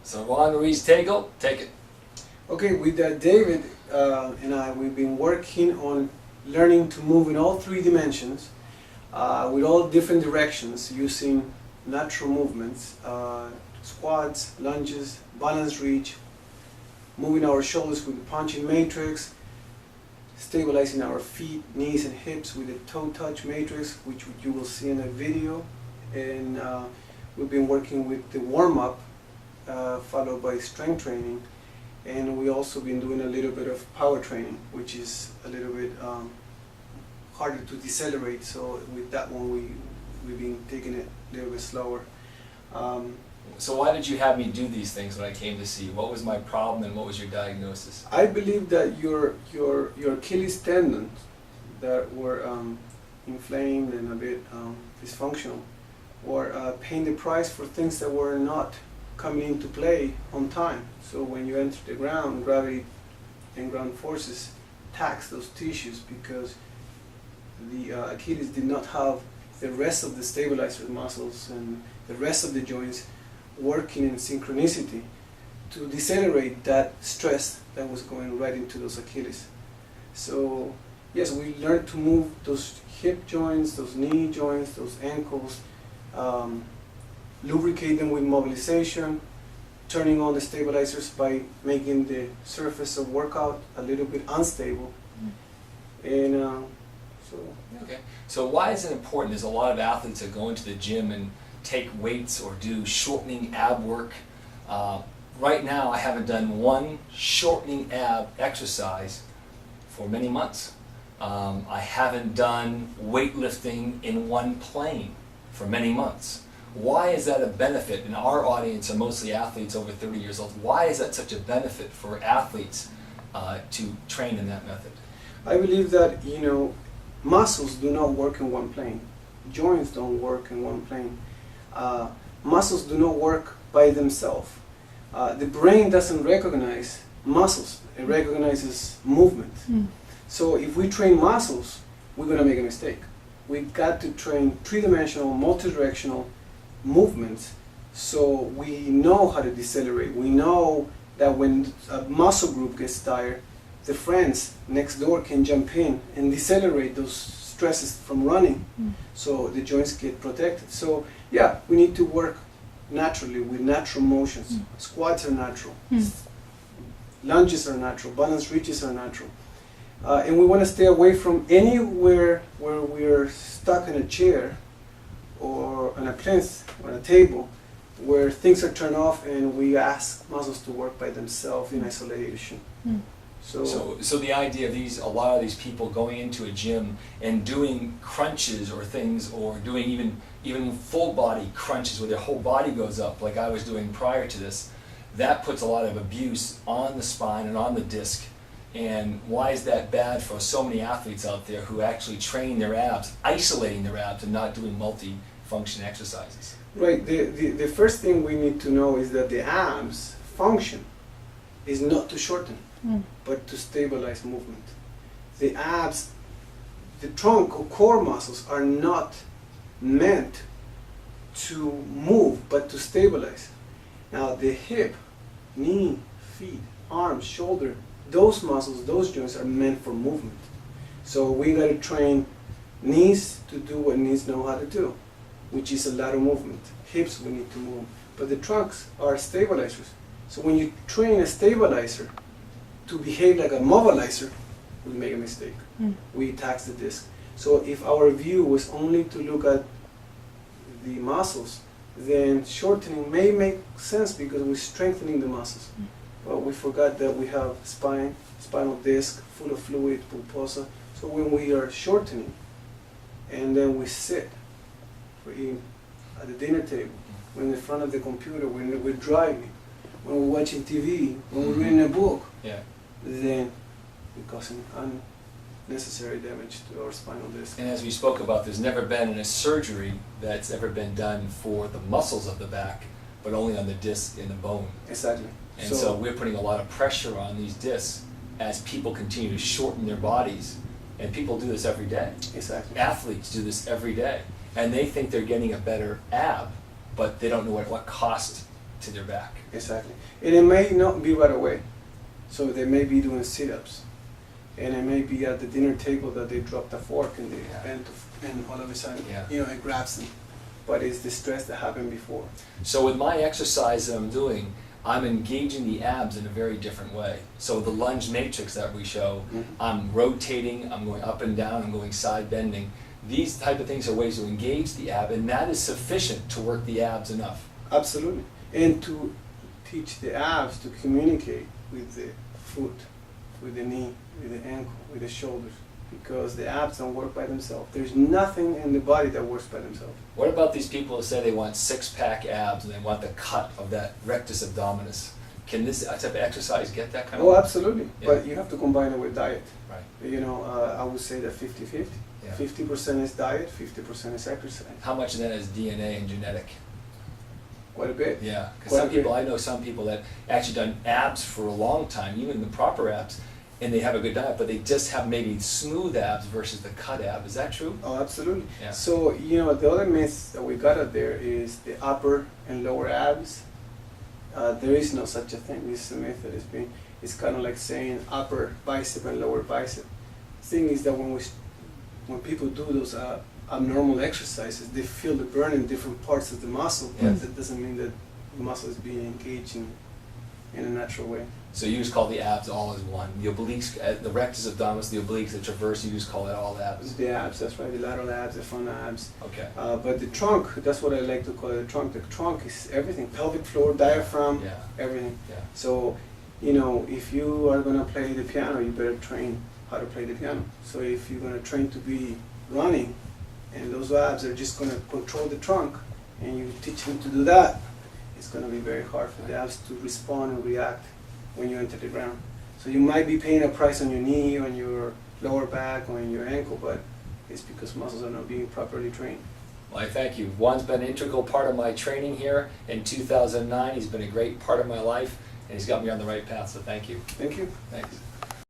So Juan Ruiz Tegel, take it. Okay, with David and I, we've been working on learning to move in all three dimensions with all different directions using natural movements, squats, lunges, balance reach, moving our shoulders with the punching matrix, stabilizing our feet, knees and hips with the toe touch matrix, which you will see in a video. And we've been working with the warm-up followed by strength training. And we also been doing a little bit of power training, which is a little bit harder to decelerate. So with that one, we've been taking it a little bit slower. So why did you have me do these things when I came to see you? What was my problem and what was your diagnosis? I believe that your Achilles tendons that were inflamed and a bit dysfunctional were paying the price for things that were not coming into play on time. So when you enter the ground, gravity and ground forces tax those tissues because the Achilles did not have the rest of the stabilizer muscles and the rest of the joints working in synchronicity to decelerate that stress that was going right into those Achilles. So yes, we learned to move those hip joints, those knee joints, those ankles, lubricate them with mobilization, turning on the stabilizers by making the surface of workout a little bit unstable. And Okay. So why is it important? There's a lot of athletes that go into the gym and take weights or do shortening ab work. Right now I haven't done one shortening ab exercise for many months. I haven't done weightlifting in one plane for many months. Why is that a benefit? And our audience are mostly athletes over 30 years old. Why is that such a benefit for athletes to train in that method? I believe that, muscles do not work in one plane. Joints don't work in one plane. Muscles do not work by themselves. The brain doesn't recognize muscles. It recognizes movement. So if we train muscles, we're going to make a mistake. We've got to train three-dimensional, multi-directional movements so we know how to decelerate. We know that when a muscle group gets tired, the friends next door can jump in and decelerate those stresses from running so the joints get protected. So yeah, we need to work naturally with natural motions. Squats are natural. Lunges are natural. Balance reaches are natural. And we want to stay away from anywhere where we're stuck in a chair or on a plinth or on a table where things are turned off and we ask muscles to work by themselves in isolation. So the idea of a lot of these people going into a gym and doing crunches or things, or doing even full body crunches where their whole body goes up, like I was doing prior to this, that puts a lot of abuse on the spine and on the disc. And why is that bad for so many athletes out there who actually train their abs, isolating their abs and not doing multi-function exercises? Right. The first thing we need to know is that the abs function is not to shorten, but to stabilize movement. The abs, the trunk or core muscles are not meant to move, but to stabilize. Now the hip, knee, feet, arms, shoulder, those muscles, those joints are meant for movement. So we got to train knees to do what knees know how to do, which is a lot of movement. Hips we need to move, but the trunks are stabilizers. So when you train a stabilizer to behave like a mobilizer, we make a mistake. We tax the disc. So if our view was only to look at the muscles, then shortening may make sense because we're strengthening the muscles. But we forgot that we have spinal disc, full of fluid, pulposa. So when we are shortening, and then we sit, we're eating at the dinner table, we're in the front of the computer, when we're driving, when we're watching TV, when we're reading a book, then we're causing unnecessary damage to our spinal disc. And as we spoke about, there's never been a surgery that's ever been done for the muscles of the back, but only on the disc and the bone. Exactly. And so we're putting a lot of pressure on these discs as people continue to shorten their bodies. And people do this every day. Exactly. Athletes do this every day. And they think they're getting a better ab, but they don't know what cost to their back. Exactly. And it may not be right away. So they may be doing sit-ups. And it may be at the dinner table that they dropped a fork and they Yeah. bent, and all of a sudden, Yeah. it grabs them. But it's the stress that happened before. So with my exercise that I'm doing, I'm engaging the abs in a very different way. So the lunge matrix that we show, Mhm. I'm rotating, I'm going up and down, I'm going side bending. These type of things are ways to engage the ab, and that is sufficient to work the abs enough. Absolutely. And to teach the abs to communicate with the foot, with the knee, with the ankle, with the shoulders. Because the abs don't work by themselves. There's nothing in the body that works by themselves. What about these people who say they want six-pack abs and they want the cut of that rectus abdominis? Can this type of exercise get that kind of? Oh, absolutely. Yeah. But you have to combine it with diet. Right. I would say that 50-50. Yeah. 50% is diet, 50% is exercise. How much of that is DNA and genetic? Quite a bit. Yeah, because Quite some a bit. people, I know some people that actually done abs for a long time, even the proper abs, and they have a good diet, but they just have maybe smooth abs versus the cut ab. Is that true? Oh, absolutely. Yeah. So, the other myth that we got out there is the upper and lower abs. There is no such a thing. This is a myth that is being, it's kind of like saying upper bicep and lower bicep. The thing is that when people do those abnormal exercises, they feel the burn in different parts of the muscle, but Yes. that doesn't mean that the muscle is being engaged in a natural way. So you just call the abs all as one. The obliques, the rectus abdominis, the obliques, the transverse, you just call it all abs. The abs, that's right, the lateral abs, the front abs. Okay. But the trunk, that's what I like to call it, the trunk. The trunk is everything, pelvic floor, diaphragm, Yeah. everything. Yeah. So, if you are going to play the piano, you better train how to play the piano. So if you're going to train to be running, and those abs are just going to control the trunk, and you teach them to do that, it's going to be very hard for the abs to respond and react when you enter the ground. So you might be paying a price on your knee, on your lower back, or on your ankle, but it's because muscles are not being properly trained. Well, I thank you. Juan's been an integral part of my training here in 2009. He's been a great part of my life, and he's got me on the right path, so thank you. Thank you. Thanks.